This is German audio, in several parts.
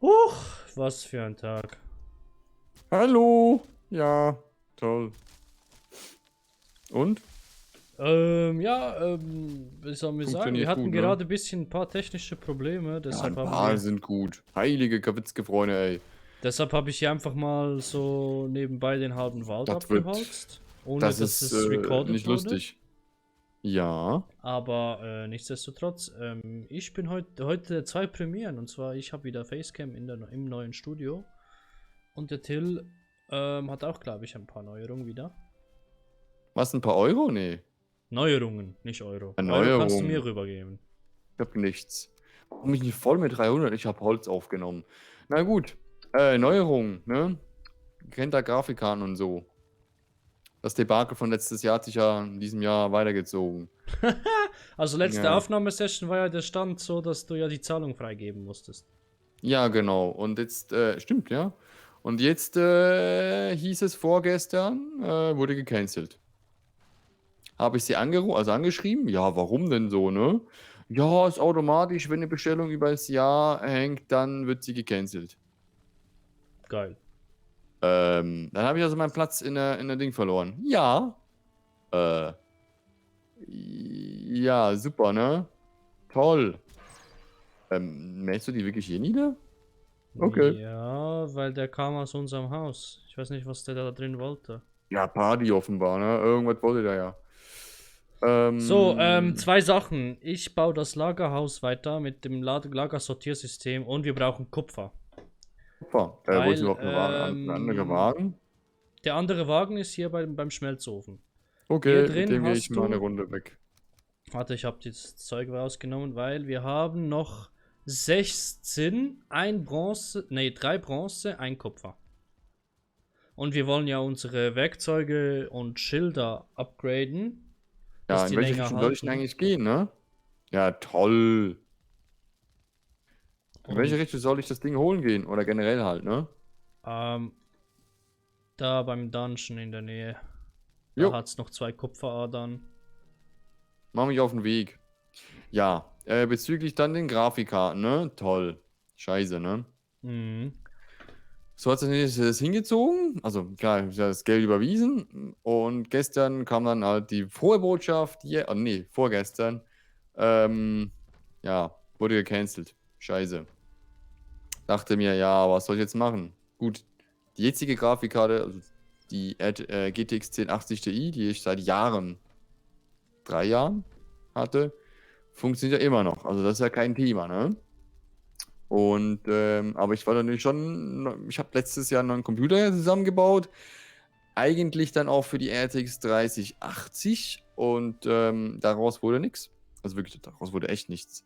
Huch, was für ein Tag. Hallo. Ja, toll. Und? Wie sollen wir sagen? Wir Funktioniert hatten gut, ne? gerade ein bisschen ein paar technische Probleme, Ja, deshalb ein haben paar wir, sind gut. Heilige Kawitzke-Freunde, ey. deshalb habe ich hier einfach mal so nebenbei den halben Wald Das wird. abgeholzt, ohne Das dass ist es recorded nicht wurde. lustig. Ja. Aber nichtsdestotrotz, ich bin heute zwei Premieren, und zwar ich habe wieder Facecam im neuen Studio und der Till hat auch, glaube ich, ein paar Neuerungen wieder. Was, ein paar Euro? Nee. Neuerungen, nicht Euro. Euro kannst du mir Erneuerung. rübergeben. Ich hab nichts. Warum mich nicht voll mit 300? Ich hab Holz aufgenommen. Na gut. Neuerung, ne? Kennt da Grafikkarten und so. Das Debakel von letztes Jahr hat sich ja in diesem Jahr weitergezogen. Also letzte Ja. Aufnahmesession war ja der Stand so, dass du ja die Zahlung freigeben musstest. Ja, genau. Und jetzt, stimmt, ja. Und jetzt hieß es vorgestern, wurde gecancelt. Habe ich sie angeschrieben? Ja, warum denn so, ne? Ja, ist automatisch, wenn eine Bestellung über das Jahr hängt, dann wird sie gecancelt. Geil. Dann habe ich also meinen Platz in der Ding verloren. Ja. Äh, ja, super, ne? Toll. Mähst du die wirklich hier nieder? Okay. Ja, weil der kam aus unserem Haus. Ich weiß nicht, was der da drin wollte. Ja, Party offenbar, ne? Irgendwas wollte der ja. So, Ähm, zwei Sachen. Ich baue das Lagerhaus weiter mit dem Lagersortiersystem und wir brauchen Kupfer. Super. Wo ist Weil überhaupt ein anderer Wagen? der andere Wagen ist hier beim Schmelzofen. Hier Okay, mit drin dem gehe ich hast mal eine du. Runde weg. Warte, ich habe das Zeug rausgenommen, weil wir haben noch 16, ein Bronze, nee, 3 Bronze, ein Kupfer. Und wir wollen ja unsere Werkzeuge und Schilder upgraden, dass Ja, in die welche länger Richtung soll ich denn halten. eigentlich gehen, ne? Ja, toll. In welche Und Richtung soll ich das Ding holen gehen? Oder generell halt, ne? ähm, da beim Dungeon in der Nähe, da Jo, hat es noch 2 Kupferadern. mach mich auf den Weg. Ja, bezüglich dann den Grafikkarten, ne? Toll. Scheiße, ne? Mhm. So hat sich das hingezogen. Also, klar, ich habe das Geld überwiesen. Und gestern kam dann halt die frohe Botschaft, nee, vorgestern, ähm, ja, wurde gecancelt. Scheiße. Dachte mir, ja, was soll ich jetzt machen? Gut, die jetzige Grafikkarte, also die GTX 1080 Ti, die ich seit Jahren, 3 Jahren hatte, funktioniert ja immer noch. Also das ist ja kein Thema, ne? Und, aber ich war natürlich schon, ich habe letztes Jahr einen neuen Computer zusammengebaut. Eigentlich dann auch für die RTX 3080 und daraus wurde nichts. Also wirklich, daraus wurde echt nichts.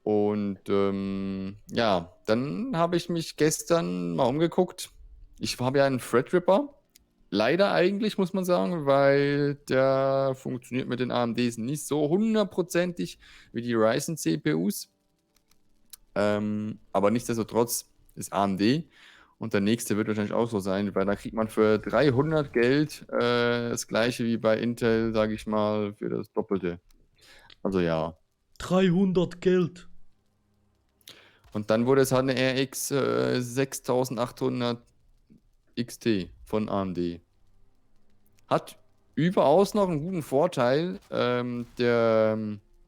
Und ja, dann habe ich mich gestern mal umgeguckt. Ich habe ja einen Threadripper. Leider eigentlich, muss man sagen, weil der funktioniert mit den AMDs nicht so hundertprozentig wie die Ryzen CPUs. Aber nichtsdestotrotz ist AMD. Und der nächste wird wahrscheinlich auch so sein, weil da kriegt man für 300 Geld das gleiche wie bei Intel, sage ich mal, für das Doppelte. Also ja. 300 Geld. Und dann wurde es halt eine RX 6800 XT von AMD. Hat überaus noch einen guten Vorteil, der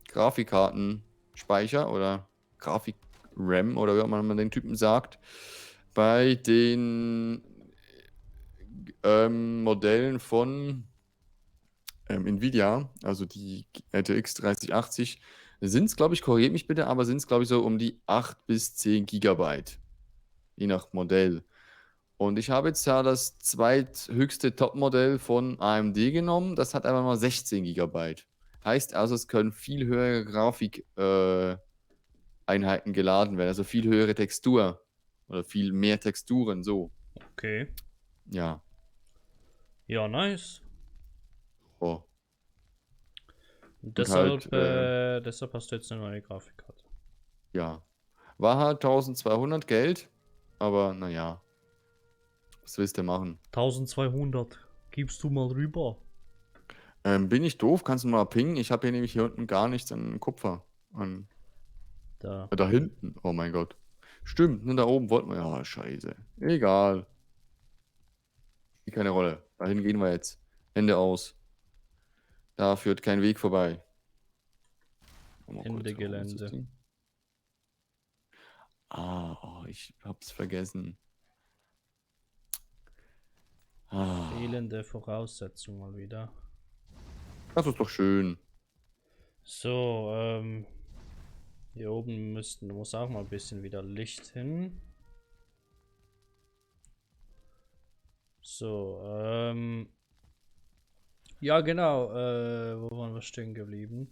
Grafikkartenspeicher oder Grafik-RAM oder wie auch man den Typen sagt, bei den Modellen von Nvidia, also die RTX 3080, sind es, glaube ich, korrigiert mich bitte, aber sind es, glaube ich, so um die 8 bis 10 Gigabyte, je nach Modell. Und ich habe jetzt ja das zweithöchste Topmodell von AMD genommen. Das hat einfach mal 16 Gigabyte. Heißt also, es können viel höhere Grafikeinheiten geladen werden. Also viel höhere Textur. Oder viel mehr Texturen, so. Okay. Ja. Ja, nice. Oh. Und Und halt, deshalb hast du jetzt eine neue Grafikkarte. ja. War halt 1200 Geld. Aber naja. Was willst du machen? 1200. Gibst du mal rüber. Bin ich doof? Kannst du mal pingen? Ich habe hier nämlich hier unten gar nichts an Kupfer. Da. Da hinten. Oh mein Gott. Stimmt, ne, da oben wollten wir. Ja, scheiße. Egal. Spielt keine Rolle. Dahin gehen wir jetzt. Hände aus. Da führt kein Weg vorbei. Mal kurz, Ende warum ist das Gelände. Ding? Oh, ich hab's vergessen. Fehlende Voraussetzung mal wieder. Das ist doch schön. So, hier oben muss auch mal ein bisschen wieder Licht hin. So, ja genau, wo waren wir stehen geblieben?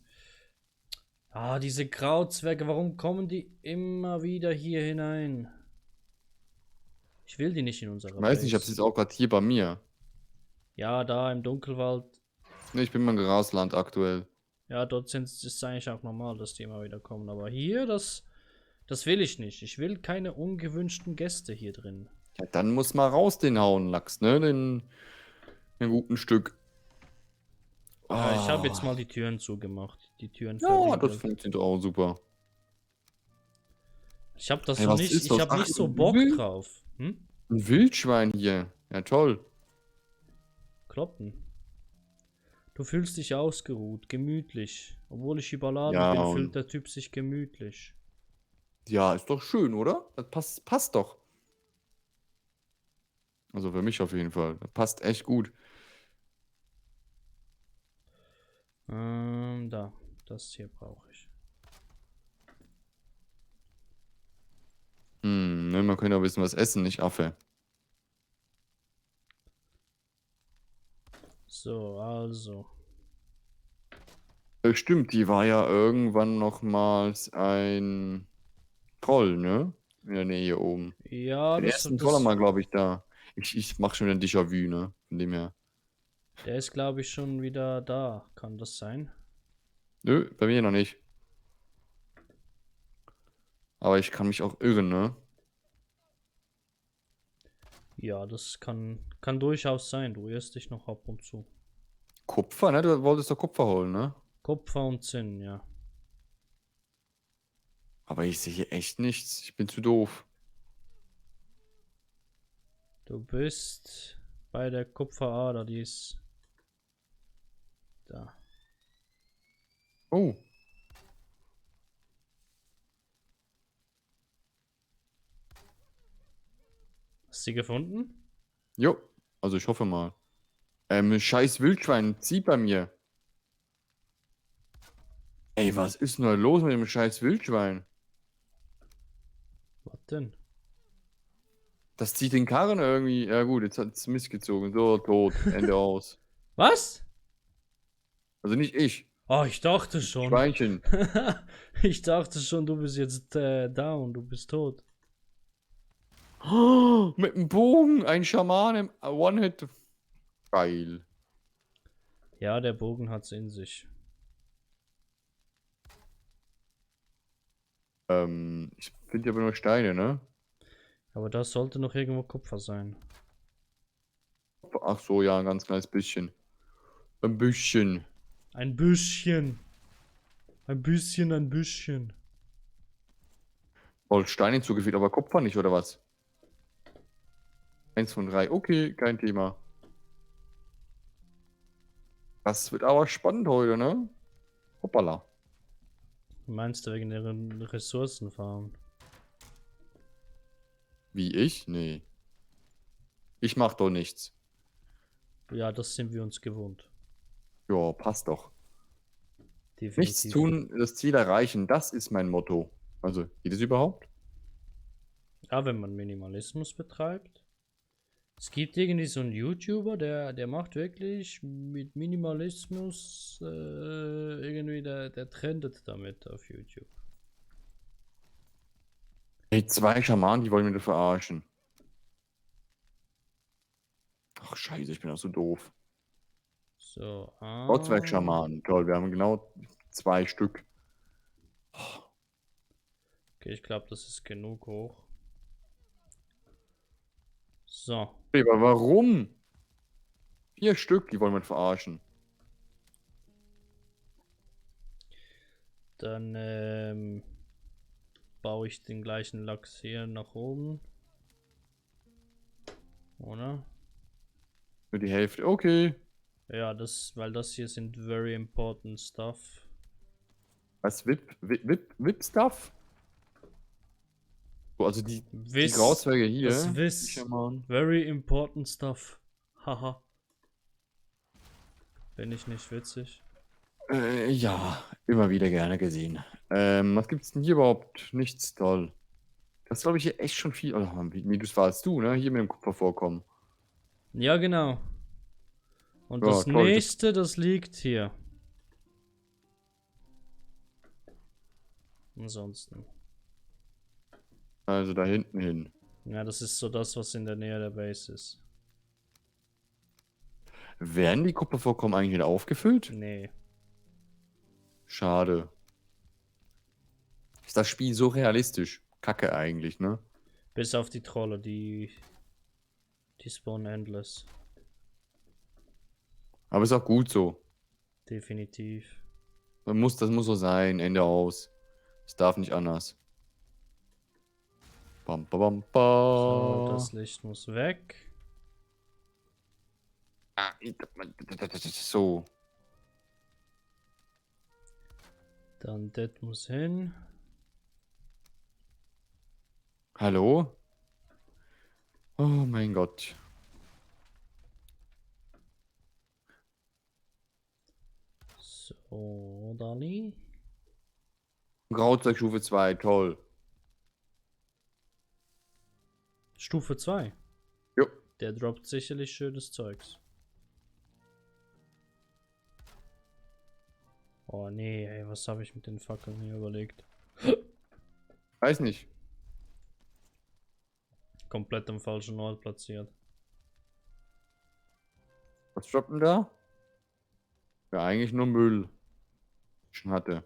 Ah, diese Grauzwerge, warum kommen die immer wieder hier hinein? Ich will die nicht in unserer Ich weiß nicht, ich hab's Base. jetzt auch gerade hier bei mir. Ja, da im Dunkelwald. Ne, ich bin mal im Grasland aktuell. Ja, dort ist eigentlich auch normal, dass die immer wieder kommen. Aber hier, das will ich nicht. Ich will keine ungewünschten Gäste hier drin. Ja, dann muss mal raus den Hauen-Lachs, ne? Den guten Stück. Ja, ich habe jetzt Ah. mal die Türen zugemacht. Die Türen Ja, das verriegelt. funktioniert auch super. Ich habe das Hey, so was nicht, ist ich das? habe Ach, nicht so ein Bock Wild- drauf. Hm? Ein Wildschwein hier. Ja, toll. Kloppen. Du fühlst dich ausgeruht, gemütlich. Obwohl ich überladen Ja, bin, und fühlt der Typ sich gemütlich. ja, ist doch schön, oder? Das passt doch. Also für mich auf jeden Fall. Das passt echt gut. Da. Das hier brauche ich. Ne, man könnte auch ein bisschen was essen, nicht Affe. So, also. Stimmt, die war ja irgendwann nochmals ein Troll, ne? In der Nähe hier oben. Ja, Den ersten Troll haben das. wir, glaube ich, da. Ich mach schon ein Déjà-vu, ne? Von dem her. Der ist, glaube ich, schon wieder da. Kann das sein? Nö, bei mir noch nicht. Aber ich kann mich auch irren, ne? Ja, das kann durchaus sein. Du irrst dich noch ab und zu. Kupfer, ne? Du wolltest doch Kupfer holen, ne? Kupfer und Zinn, ja. Aber ich sehe hier echt nichts. Ich bin zu doof. Du bist bei der Kupferader, die ist da. Oh. Hast du sie gefunden? Jo. Also ich hoffe mal. Scheiß Wildschwein zieht bei mir. Ey, was ist denn da los mit dem scheiß Wildschwein? Was denn? Das zieht den Karren irgendwie. Ja gut, jetzt hat es Mist gezogen. So, tot. Ende aus. Was? Also nicht ich. Oh, ich dachte schon. Schweinchen. Ich dachte schon, du bist jetzt down, du bist tot. Oh, mit dem Bogen. Ein Schaman im One-Hit. Geil. Ja, der Bogen hat's in sich. Ich finde aber nur Steine, ne? Aber das sollte noch irgendwo Kupfer sein. Ach so, ja, ein ganz kleines bisschen. Ein bisschen. Ein bisschen. Ein bisschen, ein bisschen. Voll Steine hinzugefügt, aber Kupfer nicht, oder was? 1 von 3. Okay, kein Thema. Das wird aber spannend heute, ne? Hoppala. Meinst du wegen der Ressourcenfarm? Wie ich? Nee. Ich mach doch nichts. Ja, das sind wir uns gewohnt. Ja, passt doch. Definitiv. Nichts tun, das Ziel erreichen, das ist mein Motto. Also, geht es überhaupt? Ja, wenn man Minimalismus betreibt. Es gibt irgendwie so einen YouTuber, der macht wirklich mit Minimalismus irgendwie, der trendet damit auf YouTube. Ey, 2 Schamanen, die wollen mich verarschen. Ach, scheiße, ich bin auch so doof. So, Gottwerk-Schamanen. Toll, wir haben genau 2 Stück. okay, ich glaube, das ist genug hoch. So, Aber warum? 4 Stück, die wollen mich verarschen. dann baue ich den gleichen Lachs hier nach oben. Oder? Nur die Hälfte. Okay. Ja, weil das hier sind very important stuff. Was? VIP-Stuff? So, also die Wiss. Grauzweige hier. Das Wiss. Very important stuff. Haha. Bin ich nicht witzig? Ja, immer wieder gerne gesehen. Was gibt's denn hier überhaupt? Nichts toll. Das glaube ich hier echt schon viel. Oh, wie das warst du, ne? Hier mit dem Kupfervorkommen. Ja, genau. Und Ja, das toll. nächste, das liegt hier. Ansonsten. Also da hinten hin. Ja, das ist so das, was in der Nähe der Base ist. Werden die Kupfervorkommen eigentlich wieder aufgefüllt? Nee. Schade. Ist das Spiel so realistisch? Kacke eigentlich, ne? Bis auf die Trolle, die spawnen endless. Aber ist auch gut so. Definitiv. Das muss so sein. Ende aus. Es darf nicht anders. Bam, bam, bam, So, bam. das Licht muss weg. So. Dann das muss hin. Hallo? Oh mein Gott. So, Dani. Grauzeugsstufe 2, toll. Stufe 2. Jo. Der droppt sicherlich schönes Zeugs. Oh nee, ey, was habe ich mit den Fackeln hier überlegt? Weiß nicht. Komplett am falschen Ort platziert. Was droppt denn da? Ja, eigentlich nur Müll. Schon hatte.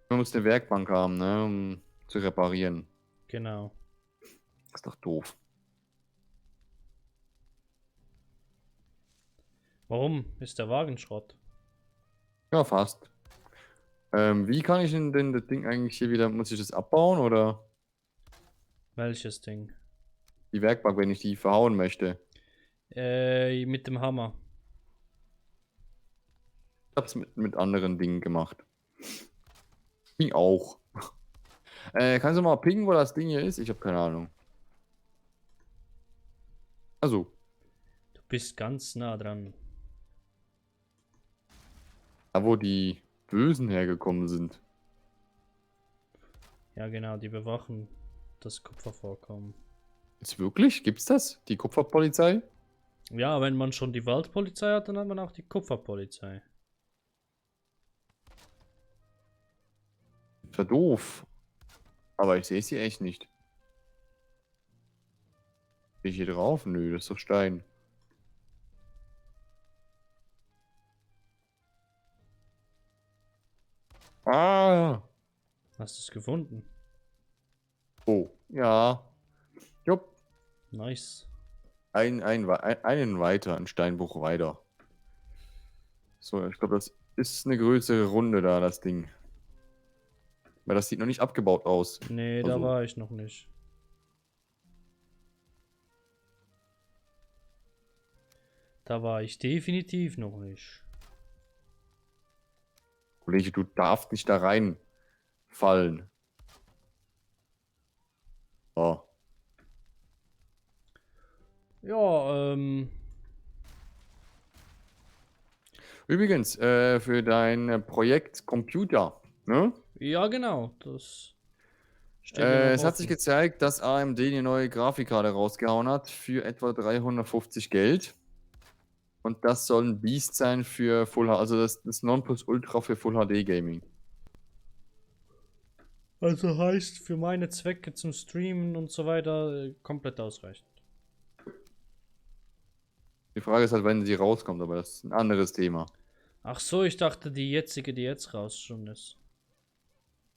Man muss eine Werkbank haben, ne, um zu reparieren. Genau. Ist doch doof. Warum ist der Wagen Schrott? Ja, fast. Wie kann ich denn das Ding eigentlich hier wieder, muss ich das abbauen oder Welches Ding? die Werkbank, wenn ich die verhauen möchte? Mit dem Hammer. Ich hab's mit anderen Dingen gemacht. Ging auch. Kannst du mal pingen, wo das Ding hier ist? Ich habe keine Ahnung. Also, Du bist ganz nah dran. da wo die Bösen hergekommen sind. Ja genau, die bewachen das Kupfervorkommen. Jetzt wirklich? Gibt's das? Die Kupferpolizei? Ja, wenn man schon die Waldpolizei hat, dann hat man auch die Kupferpolizei. Ist ja doof. Aber ich sehe sie echt nicht. Bin ich hier drauf? Nö, das ist doch Stein. Ah! Hast du es gefunden? Oh, ja. Jupp. Nice. Einen weiter, ein Steinbruch weiter. So, ich glaube, das ist eine größere Runde da, das Ding. Weil das sieht noch nicht abgebaut aus. Nee, da Also. war ich noch nicht. Da war ich definitiv noch nicht. Kollege, du darfst nicht da reinfallen. Oh. Ja, Übrigens, für dein Projekt Computer, ne? ja genau, das steht mir noch Es hat sich offen. gezeigt, dass AMD eine neue Grafikkarte rausgehauen hat für etwa 350 Geld. Und das soll ein Biest sein für Full HD, also das Nonplusultra für Full HD Gaming. Also heißt für meine Zwecke zum Streamen und so weiter komplett ausreichend. Die Frage ist halt, wenn sie rauskommt, aber das ist ein anderes Thema. Ach so, ich dachte die jetzige, die jetzt raus schon ist.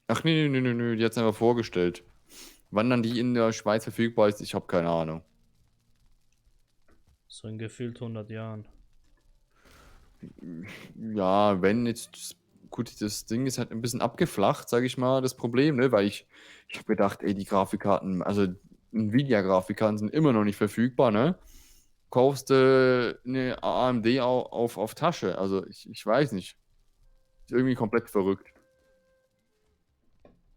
Ach nee, die hat es einfach vorgestellt. Wann dann die in der Schweiz verfügbar ist, ich habe keine Ahnung. So in gefühlt 100 Jahren. Ja, wenn jetzt, gut, das Ding ist halt ein bisschen abgeflacht, sage ich mal, das Problem, ne? Weil ich habe gedacht, ey, die Grafikkarten, also Nvidia-Grafikkarten sind immer noch nicht verfügbar, ne? Kaufst du eine AMD auf Tasche. Also ich weiß nicht. Ist irgendwie komplett verrückt.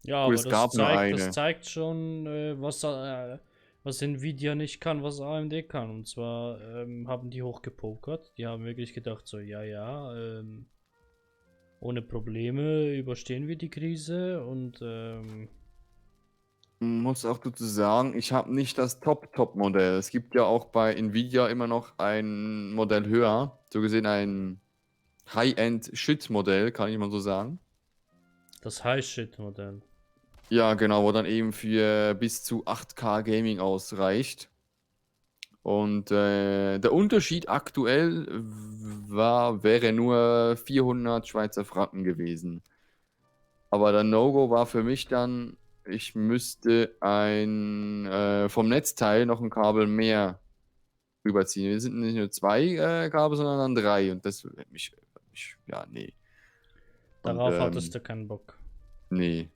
Ja, Gut, aber es gab nur das eine. zeigt schon, was Nvidia nicht kann, was AMD kann. Und zwar haben die hochgepokert. Die haben wirklich gedacht, so, ohne Probleme überstehen wir die Krise. Und Muss auch dazu sagen, ich habe nicht das Top-Top-Modell. Es gibt ja auch bei Nvidia immer noch ein Modell höher. So gesehen ein High-End-Shit-Modell, kann ich mal so sagen. das High-Shit-Modell. Ja, genau, wo dann eben für bis zu 8K Gaming ausreicht. Und der Unterschied aktuell wäre nur 400 Schweizer Franken gewesen. Aber der No-Go war für mich dann, ich müsste vom Netzteil noch ein Kabel mehr rüberziehen. Wir sind nicht nur zwei Kabel, sondern dann drei. Und das ja, nee. Und Darauf hattest du keinen Bock. nee.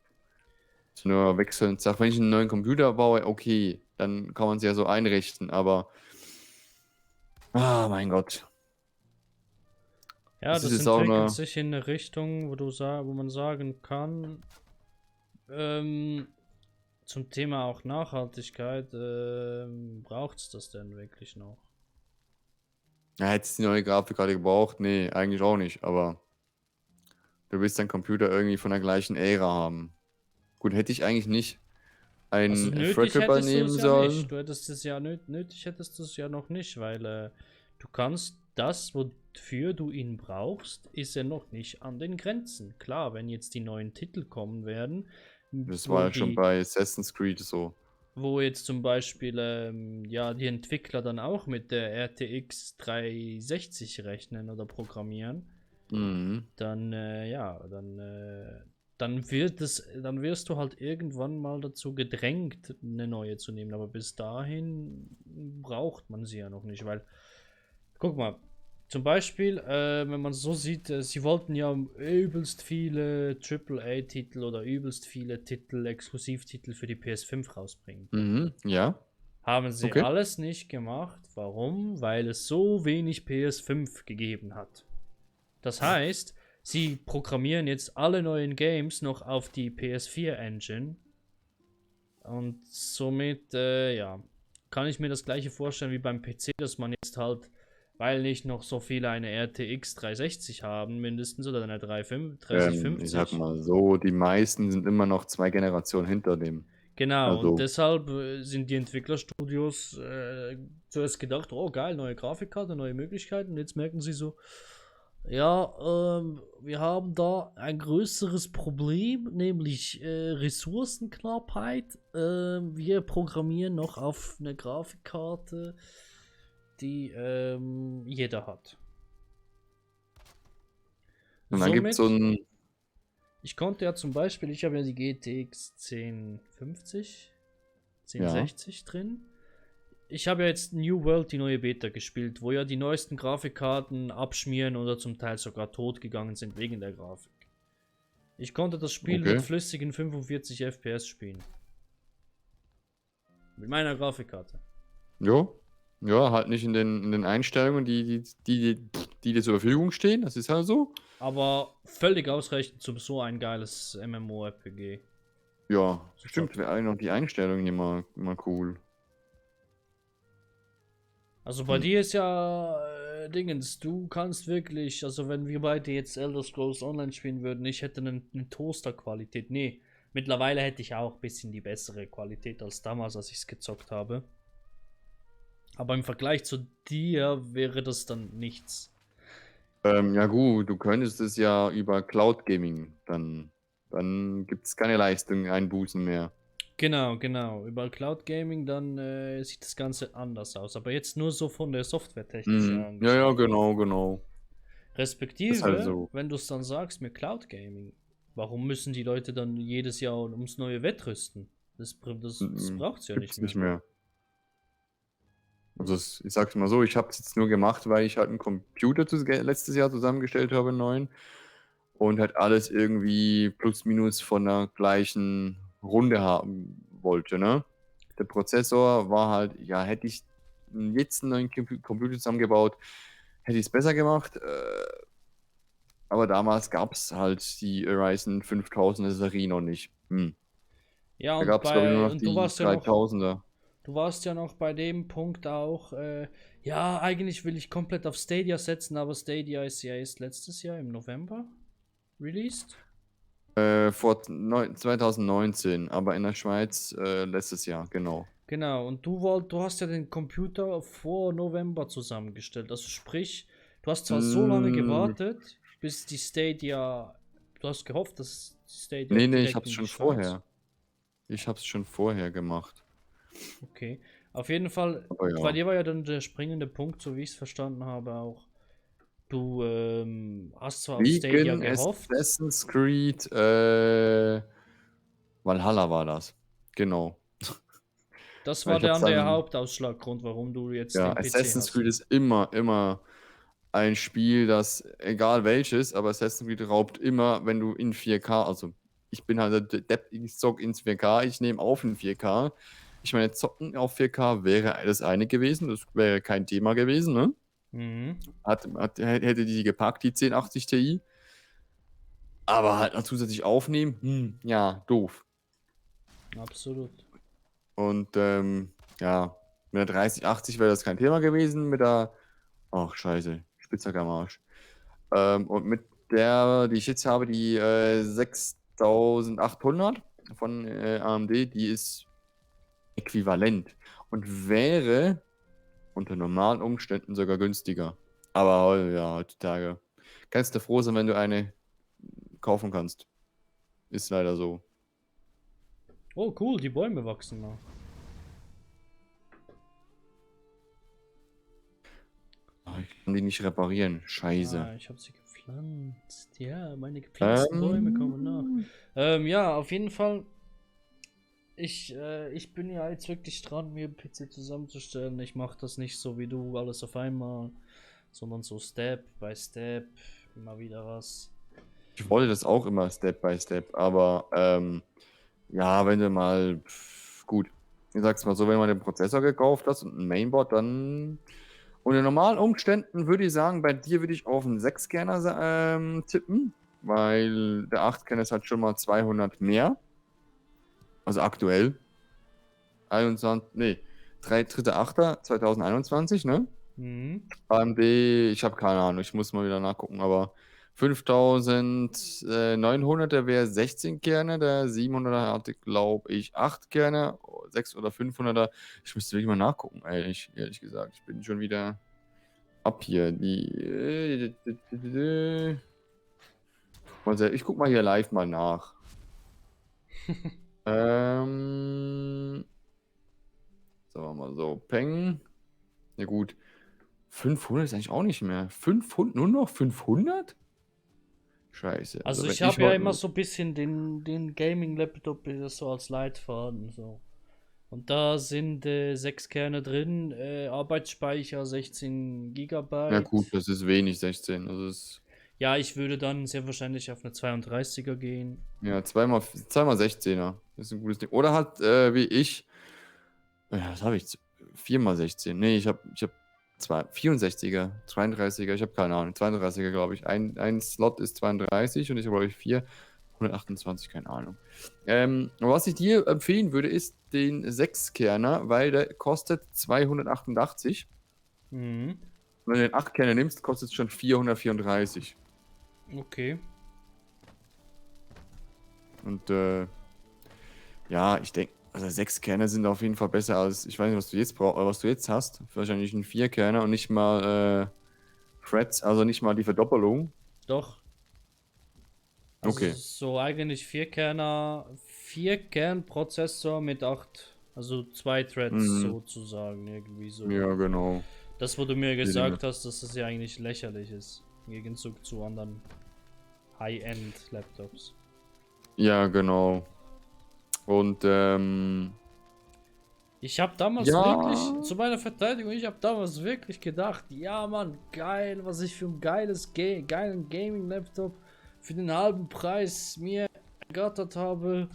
So nur wechseln. Sag, wenn ich einen neuen Computer baue, okay, dann kann man es ja so einrichten, aber mein Gott. Ja, Das ist das jetzt auch entwickelt eine. sich in eine Richtung, wo man sagen kann, ähm, zum Thema auch Nachhaltigkeit, braucht es das denn wirklich noch? Ja, hättest du die neue Grafikkarte gebraucht? Nee, eigentlich auch nicht, aber du willst deinen Computer irgendwie von der gleichen Ära haben. Gut, hätte ich eigentlich nicht Also einen nötig Threadripper hättest du nehmen es ja nicht. sollen. Du hättest es ja nötig hättest du es ja noch nicht, weil du kannst das, wofür du ihn brauchst, ist ja noch nicht an den Grenzen. Klar, wenn jetzt die neuen Titel kommen werden, Das war wo ja schon die, bei Assassin's Creed so. wo jetzt zum Beispiel ja die Entwickler dann auch mit der RTX 360 rechnen oder programmieren, Mhm. dann dann wirst du halt irgendwann mal dazu gedrängt, eine neue zu nehmen. Aber bis dahin braucht man sie ja noch nicht, weil, guck mal, zum Beispiel, wenn man es so sieht, sie wollten ja übelst viele AAA-Titel oder übelst viele Titel, Exklusivtitel für die PS5 rausbringen. Mhm. Ja, Haben sie okay. alles nicht gemacht. Warum? Weil es so wenig PS5 gegeben hat. Das heißt, sie programmieren jetzt alle neuen Games noch auf die PS4 Engine und somit, ja, kann ich mir das gleiche vorstellen wie beim PC, dass man jetzt halt, weil nicht noch so viele eine RTX 360 haben, mindestens, oder eine Ich sag 3050. mal so, die meisten sind immer noch 2 Generationen hinter dem. Genau, und Also, deshalb sind die Entwicklerstudios zuerst gedacht, oh geil, neue Grafikkarte, neue Möglichkeiten. Und jetzt merken sie so, ja, wir haben da ein größeres Problem, nämlich Ressourcenknappheit. Wir programmieren noch auf eine Grafikkarte, die jeder hat. und dann gibt es so Somit, ein. ich konnte ja zum Beispiel, ich habe ja die GTX 1050, Ja, 1060 drin. Ich habe ja jetzt New World, die neue Beta, gespielt, wo ja die neuesten Grafikkarten abschmieren oder zum Teil sogar tot gegangen sind wegen der Grafik. Ich konnte das Spiel mit okay. flüssigen 45 FPS spielen. Mit meiner Grafikkarte. Jo. Ja, halt nicht in den Einstellungen, die dir zur Verfügung stehen. Das ist halt so. Aber völlig ausreichend, um so ein geiles MMORPG Ja, zu stimmt, zocken. wäre eigentlich noch die Einstellungen hier mal cool. Also bei Hm. dir ist ja Dingens, du kannst wirklich, also wenn wir beide jetzt Elder Scrolls Online spielen würden, ich hätte eine Toaster-Qualität. Nee, mittlerweile hätte ich auch ein bisschen die bessere Qualität als damals, als ich es gezockt habe. Aber im Vergleich zu dir wäre das dann nichts. Ja gut, du könntest es ja über Cloud Gaming, dann gibt es keine Leistung einbußen mehr. Genau, genau. Über Cloud Gaming dann sieht das Ganze anders aus. Aber jetzt nur so von der Softwaretechnik her Mhm. Ja, ja, angeschaut. genau, genau. Das ist halt Respektive, so. wenn du es dann sagst mit Cloud Gaming, warum müssen die Leute dann jedes Jahr ums neue wettrüsten? Das Mhm. braucht es ja nicht Gibt's nicht mehr. mehr. Also ich sag's mal so, ich habe es jetzt nur gemacht, weil ich halt einen Computer letztes Jahr zusammengestellt habe, einen neuen. Und halt alles irgendwie plus minus von der gleichen Runde haben wollte, ne? Der Prozessor war halt, ja, hätte ich jetzt einen neuen Computer zusammengebaut, hätte ich es besser gemacht. Aber damals gab es halt die Ryzen 5000er Serie noch nicht. Ja, Da gab es, glaube ich, nur noch du die warst ja noch, 3000er. du warst ja noch bei dem Punkt auch, ja, eigentlich will ich komplett auf Stadia setzen, aber Stadia ist ja erst letztes Jahr im November released. 2019, aber in der Schweiz letztes Jahr, genau. Genau, und du hast ja den Computer vor November zusammengestellt. Also sprich, du hast zwar so lange Mm, gewartet, bis die Stadia, du hast gehofft, dass die Stadia nee, ich direkt hab's in die schon Schweiz. vorher. Ich hab's schon vorher gemacht. Okay. Auf jeden Fall, Aber bei ja. dir war ja dann der springende Punkt, so wie ich es verstanden habe, auch. Du hast zwar auf Stadia Wegen gehofft, Assassin's Creed Valhalla war das. Genau. das Weil war ich hab's dann der dann, Hauptausschlaggrund, warum du jetzt ja, den PC Assassin's Creed hast. ist immer ein Spiel, das, egal welches, aber Assassin's Creed raubt immer, wenn du in 4K, also ich bin halt der Depp, ich zock ins 4K, ich nehme auf in 4K. Ich meine, zocken auf 4K wäre alles eine gewesen, das wäre kein Thema gewesen, ne? Mhm, Hätte die gepackt, die 1080 Ti. Aber halt noch zusätzlich aufnehmen, ja, doof. absolut. Und ja, mit der 3080 wäre das kein Thema gewesen. Mit der, ach scheiße, Spitzhack am Arsch. Und mit der, die ich jetzt habe, die 6800 von AMD, die ist äquivalent und wäre unter normalen Umständen sogar günstiger. Aber ja, heutzutage kannst du froh sein, wenn du eine kaufen kannst. Ist leider so. Oh, cool, die Bäume wachsen noch. Ah, ich kann die nicht reparieren. Scheiße. Ah, ich habe sie gepflanzt. Ja, meine gepflanzten Bäume kommen nach. Ähm, Ja, auf jeden Fall. Ich bin ja jetzt wirklich dran, mir einen PC zusammenzustellen. Ich mache das nicht so wie du, alles auf einmal, sondern so Step by Step, immer wieder was. Ich wollte das auch immer Step by Step, aber ja, wenn du mal, gut, ich sag's mal so, wenn du mal den Prozessor gekauft hast und ein Mainboard, dann unter normalen Umständen würde ich sagen, bei dir würde ich auf einen 6-Kerner tippen, weil der 8-Kerner ist halt schon mal 200 mehr, also aktuell, 21, nee, 3.8.2021, ne? Mhm. AMD, ich habe keine Ahnung, ich muss mal wieder nachgucken, aber 5900er wäre 16 Kerne, der 700er hatte, glaube ich, 8 Kerne, 6 oder 500er. Ich müsste wirklich mal nachgucken, ehrlich gesagt. Ich bin schon wieder ab hier. Ich guck mal hier live mal nach. Ähm, Sagen wir mal so, Peng. Ja gut, 500 ist eigentlich auch nicht mehr. 500, nur noch 500? Scheiße. Also Also wenn ich ich habe ja heute. immer so ein bisschen den Gaming-Laptop so als Leitfaden. So. Und da sind 6 Kerne drin, Arbeitsspeicher 16 Ja gut, Gigabyte. das ist wenig, 16. Also ist Ja, ich würde dann sehr wahrscheinlich auf eine 32er gehen. ja zweimal 16er. Das ist ein gutes Ding. Oder halt wie ich. Ja, was habe ich? 4x16. Nee, ich hab 64er, 32er, ich habe keine Ahnung. 32er, glaube ich. Ein Slot ist 32 und ich habe, glaube ich, 4. 128, keine Ahnung. Was ich dir empfehlen würde, ist den 6-Kerner, weil der kostet 288. Mhm. Wenn du den 8-Kerner nimmst, kostet es schon 434. Okay. Und ja, ich denke, also 6 Kerne sind auf jeden Fall besser als, ich weiß nicht, was du jetzt brauchst, was du jetzt hast. Wahrscheinlich ein 4-Kerner und nicht mal Threads, also nicht mal die Verdoppelung. Doch. Also Okay. so eigentlich Vier-Kern-Prozessor mit 8, also 2 Threads Mhm. sozusagen, irgendwie so. Ja, genau. Das, wo du mir Die Dinge. gesagt hast, dass das ja eigentlich lächerlich ist. Im Gegenzug zu anderen High-End-Laptops. Ja, genau. Und Ich habe damals Ja. wirklich, zu meiner Verteidigung, ich habe damals wirklich gedacht, ja Mann, geil, was ich für ein geilen Gaming-Laptop für den halben Preis mir ergattert habe.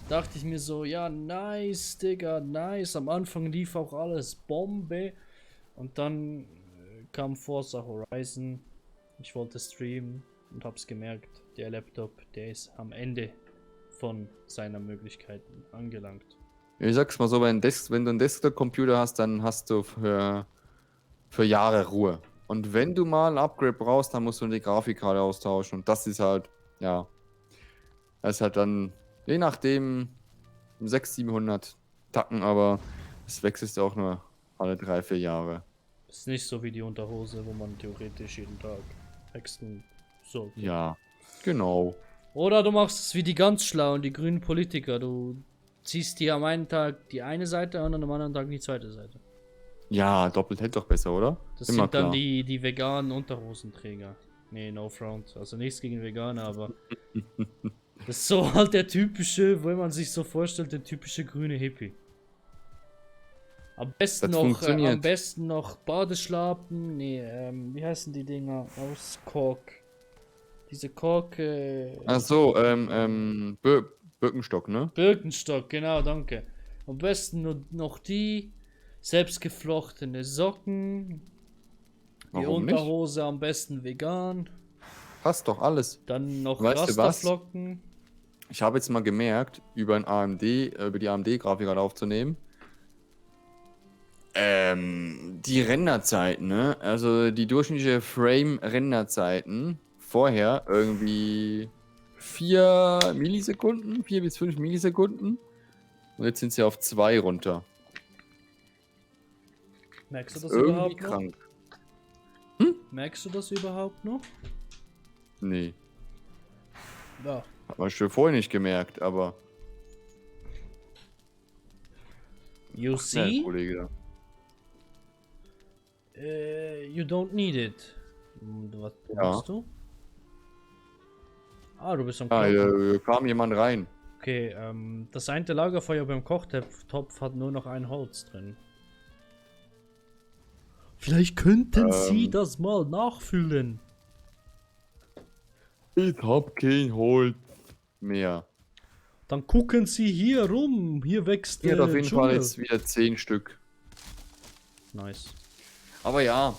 Dachte ich mir so, ja nice, Digga, nice. Am Anfang lief auch alles Bombe. Und dann kam Forza Horizon. Ich wollte streamen und hab's gemerkt, der Laptop, der ist am Ende von seiner Möglichkeiten angelangt. Ich sag's mal so, wenn du einen Desktop-Computer hast, dann hast du für Jahre Ruhe. Und wenn du mal ein Upgrade brauchst, dann musst du die Grafikkarte austauschen. Und das ist halt, ja, das ist halt dann, je nachdem, 600, 700 Tacken, aber es wechselst du auch nur alle 3, 4 Jahre. Ist nicht so wie die Unterhose, wo man theoretisch jeden Tag wechseln sollte. Ja, genau. Oder du machst es wie die ganz schlauen, die grünen Politiker. Du ziehst dir am einen Tag die eine Seite an und am anderen Tag die zweite Seite. Ja, doppelt hält doch besser, oder? Das Immer sind dann klar. die veganen Unterhosenträger. Nee, no front. Also nichts gegen Veganer, aber das ist so halt der typische, wenn man sich so vorstellt, der typische grüne Hippie. Am besten Das funktioniert. noch Badeschlappen. Nee, wie heißen die Dinger? Aus Kork. Diese Kork, Ach so, Birkenstock, ne? Birkenstock, genau, danke. Am besten nur noch die selbstgeflochtene Socken. Die Warum nicht? Unterhose am besten vegan. Passt doch alles. Dann noch Weißt du was? Rasterflocken. Ich habe jetzt mal gemerkt, über die AMD-Grafikkarte aufzunehmen. Die Renderzeiten, ne? Also die durchschnittliche Frame-Renderzeiten vorher irgendwie 4 Millisekunden, 4 bis 5 Millisekunden. Und jetzt sind sie auf 2 runter. Merkst du Das das ist überhaupt irgendwie noch? krank. Merkst du das überhaupt noch? Nee, Ja. hat man schon vorher nicht gemerkt, aber You der see? Kollege da. You don't need it. Was Ja. machst du? Ah, du bist am Ah, Kochen. hier kam jemand rein. Okay, das eine Lagerfeuer beim Kochtopf hat nur noch ein Holz drin. Vielleicht könnten Sie das mal nachfüllen. Ich hab kein Holz mehr. Dann gucken Sie hier rum. Hier wächst Hier hat auf jeden Dschungel. Fall jetzt wieder 10 Stück. Nice. Aber ja,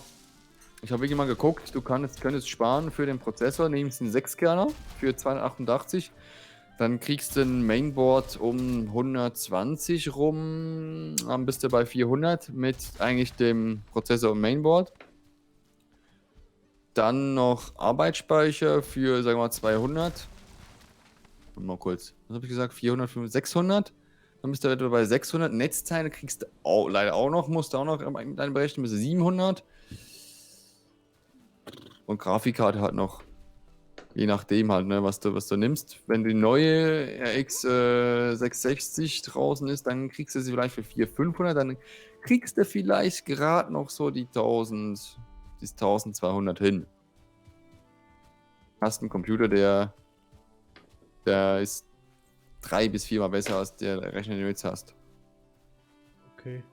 ich habe wirklich mal geguckt, du könntest sparen für den Prozessor, nimmst einen 6-Kerner für 288, dann kriegst du ein Mainboard um 120 rum, dann bist du bei 400 mit eigentlich dem Prozessor und Mainboard. Dann noch Arbeitsspeicher für, sagen wir mal, 200. Mal kurz, was habe ich gesagt? 400, 500, 600. Dann bist du etwa bei 600. Netzteile kriegst du auch, leider auch noch, musst du auch noch deine berechnen, bis 700. Und Grafikkarte halt noch, je nachdem halt, ne, was du nimmst. Wenn die neue RX 660 draußen ist, dann kriegst du sie vielleicht für 400, 500. Dann kriegst du vielleicht gerade noch so die 1000, bis 1200 hin. Hast einen Computer, der ist 3 bis 4 Mal besser als der Rechner, den du jetzt hast. Okay.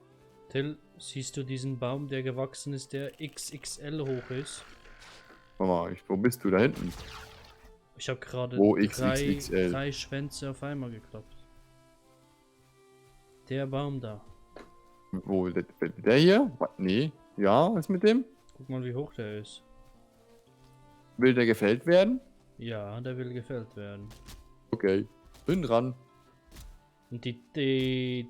Till, siehst du diesen Baum, der gewachsen ist, der XXL hoch ist? Warte mal, wo bist du da hinten? Ich habe gerade Wo XXXL? 3 Schwänze auf einmal geklappt. Der Baum da. Wo, der hier? Nee. Ja, was mit dem? Guck mal, wie hoch der ist. Will der gefällt werden? Ja, der will gefällt werden. Okay, bin dran. Und die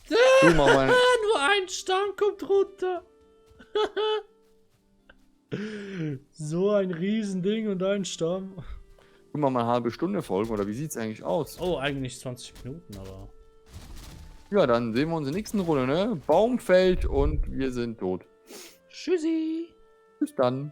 Du mach mal. nur ein Stamm kommt runter. So ein Riesending und ein Stamm. Tu mal eine halbe Stunde folgen, oder wie sieht's eigentlich aus? Oh, eigentlich 20 Minuten, aber. Ja, dann sehen wir uns in der nächsten Runde, ne? Baum fällt und wir sind tot. Tschüssi. Bis dann.